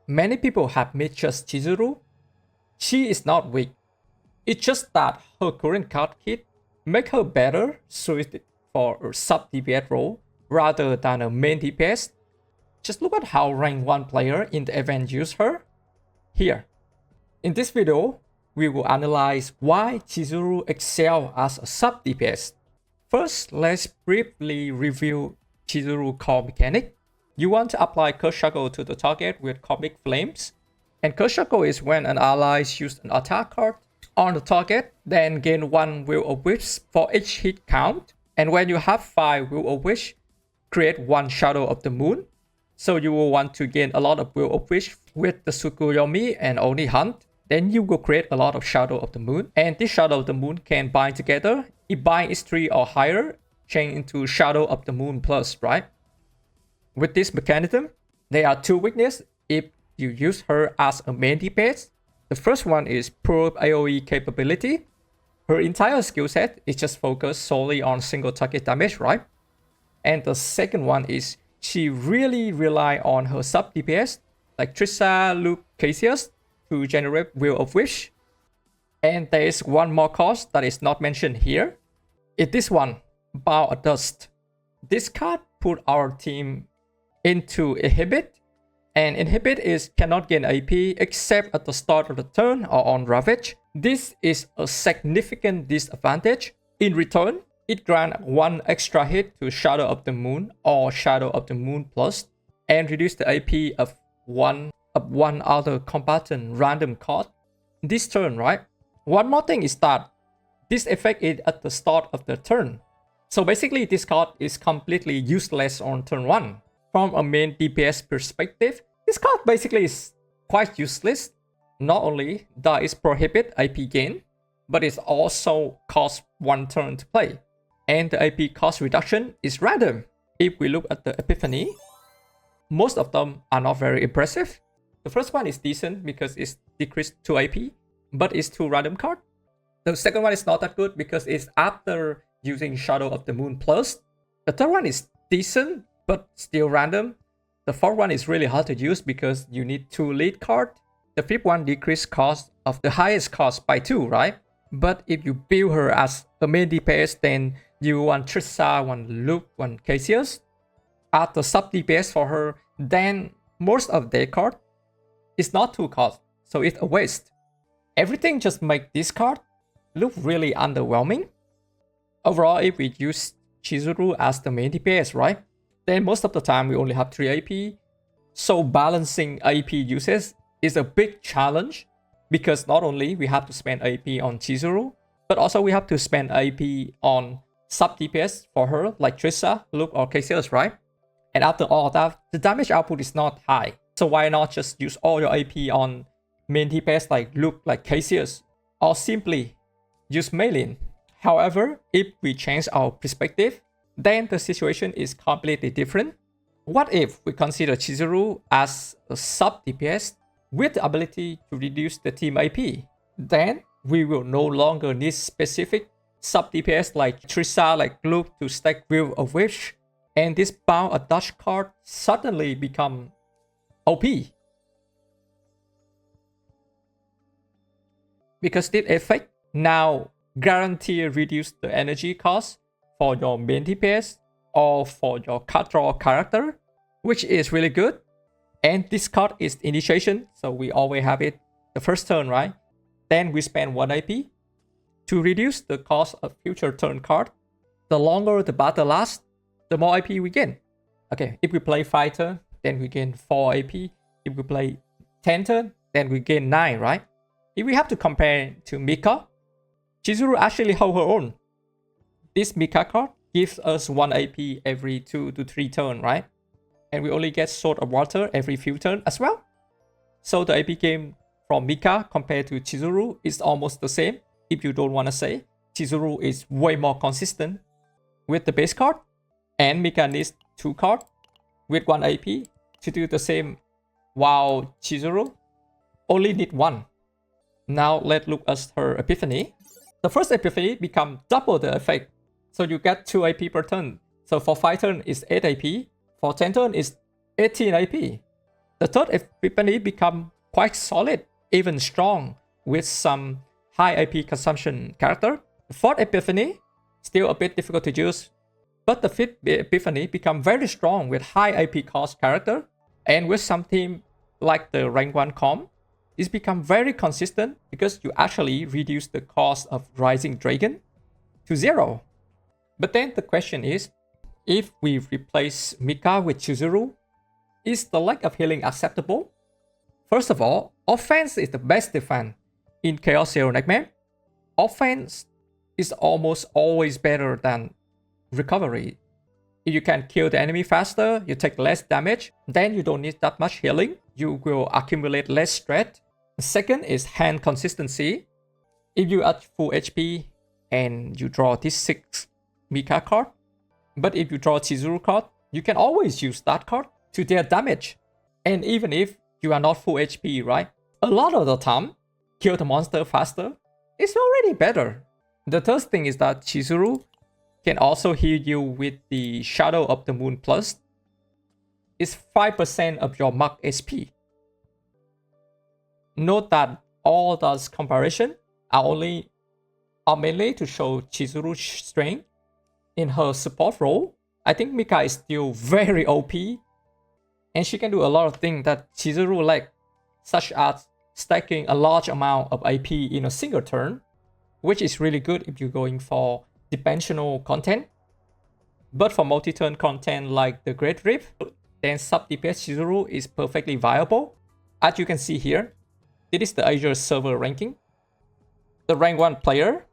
Many people have misjudged Chizuru. She is not weak. It's just that her current card kit make her better suited for a sub-DPS role rather than a main DPS. Just look at how rank 1 player in the event use her. Here. In this video, we will analyze why Chizuru excel as a sub-DPS. First, let's briefly review Chizuru core mechanic. You want to apply Curse Shackle to the target with Cosmic Flames. And Curse Shackle is when an ally uses an attack card on the target, then gain 1 Will of Wisps for each hit count. And when you have 5 Will of Wisps, create 1 Shadow of the Moon. So you will want to gain a lot of Will of Wisps with the Tsukuyomi and Oni Hunt. Then you will create a lot of Shadow of the Moon. And this Shadow of the Moon can bind together. If bind is 3 or higher, change into Shadow of the Moon plus, right? With this mechanism, there are 2 weaknesses if you use her as a main DPS. The first one is poor AoE capability. Her entire skill set is just focused solely on single target damage, right? And the second one is she really rely on her sub DPS like Trissa, Luke, Cassius to generate Will of Wish. And there is one more cost that is not mentioned here. It's this one, Bow of Dust. This card put our team into Inhibit. And Inhibit is cannot gain AP except at the start of the turn or on Ravage. This is a significant disadvantage. In return, it grants 1 extra hit to Shadow of the Moon or Shadow of the Moon plus and reduce the AP of one other combatant random card this turn, right? One more thing is that this effect is at the start of the turn. So basically this card is completely useless on turn 1. From a main DPS perspective, this card basically is quite useless. Not only does it prohibit AP gain, but it also costs 1 turn to play. And the AP cost reduction is random. If we look at the epiphany, most of them are not very impressive. The first one is decent because it's decreased 2 AP, but it's 2 random cards. The second one is not that good because it's after using Shadow of the Moon plus. The third one is decent, but still random. The fourth one is really hard to use because you need 2 lead cards. The fifth one decreased cost of the highest cost by 2, right? But if you build her as a main DPS, then you want Trissa, want Luke, want Cassius. Add the sub DPS for her, then most of their card is not 2 cost, so it's a waste. Everything just make this card look really underwhelming. Overall, if we use Chizuru as the main DPS, right? Then most of the time we only have 3 AP. So balancing AP uses is a big challenge because not only we have to spend AP on Chizuru, but also we have to spend AP on sub DPS for her like Trissa, Luke or Cassius, right? And after all that, the damage output is not high. So why not just use all your AP on main DPS like Luke, like Cassius, or simply use Maylin? However, if we change our perspective, then the situation is completely different. What if we consider Chizuru as a sub DPS with the ability to reduce the team AP? Then we will no longer need specific sub DPS like Trissa, like Luke to stack Will of Wish, and this Bound a Dutch card suddenly become OP. Because this effect now guarantee reduce the energy cost for your main DPS or for your card draw character, which is really good. And this card is initiation, so we always have it the first turn, right? Then we spend 1 AP to reduce the cost of future turn card. The longer the battle lasts, the more AP we gain. Okay, if we play 5 turns, then we gain 4 AP. If we play 10 turns, then we gain 9, right? If we have to compare to Mika, Chizuru actually hold her own. This Mika card gives us 1 AP every 2 to 3 turns, right? And we only get Sword of Water every few turns as well. So the AP game from Mika compared to Chizuru is almost the same. If you don't want to say, Chizuru is way more consistent with the base card. And Mika needs 2 cards with 1 AP to do the same, while Chizuru only need 1. Now let's look at her epiphany. The first epiphany becomes double the effect. So you get 2 AP per turn. So for 5 turns it's 8 AP. For 10 turns it's 18 AP. The third epiphany become quite solid, even strong, with some high AP consumption character. The fourth epiphany, still a bit difficult to use, but the fifth epiphany become very strong with high AP cost character, and with some team like the rank 1 comp, it's become very consistent because you actually reduce the cost of Rising Dragon to 0. But then the question is, if we replace Mika with Chizuru, is the lack of healing acceptable? First of all, offense is the best defense in Chaos Zero Nightmare. Offense is almost always better than recovery. If you can kill the enemy faster, you take less damage, then you don't need that much healing. You will accumulate less stress. The second is hand consistency. If you at full HP and you draw this 6 Mika card, but if you draw Chizuru card, you can always use that card to deal damage. And even if you are not full HP, right? A lot of the time, kill the monster faster is already better. The third thing is that Chizuru can also heal you with the Shadow of the Moon Plus. It's 5% of your mark SP. Note that all those comparisons are mainly to show Chizuru's strength. In her support role, I think Mika is still very OP, and she can do a lot of things that Chizuru lacks, such as stacking a large amount of AP in a single turn, which is really good if you're going for dimensional content. But for multi-turn content like the Great Rift, then Sub-DPS Chizuru is perfectly viable. As you can see here, this is the Azure server ranking. The rank 1 player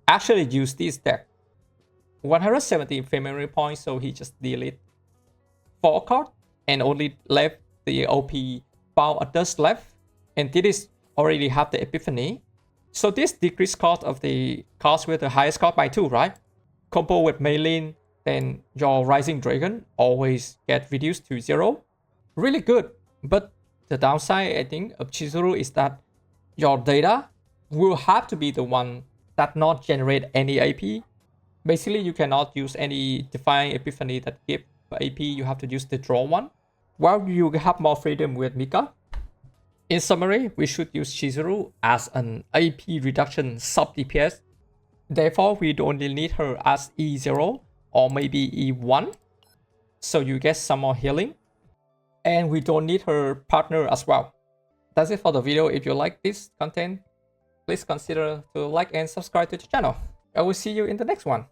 actually used this deck. 170 memory points, so he just deleted 4 cards and only left the OP Bound of Dust left. And this is already have the Epiphany. So this decreased cost of the cost with the highest cost by 2, right? Combo with Maylin, then your Rising Dragon always get reduced to 0. Really good. But the downside, I think, of Chizuru is that your data will have to be the one that not generate any AP. Basically, you cannot use any Defying Epiphany that give AP. You have to use the draw one, while you have more freedom with Mika. In summary, we should use Chizuru as an AP reduction sub-DPS. Therefore, we don't need her as E0 or maybe E1. So you get some more healing. And we don't need her partner as well. That's it for the video. If you like this content, please consider to like and subscribe to the channel. I will see you in the next one.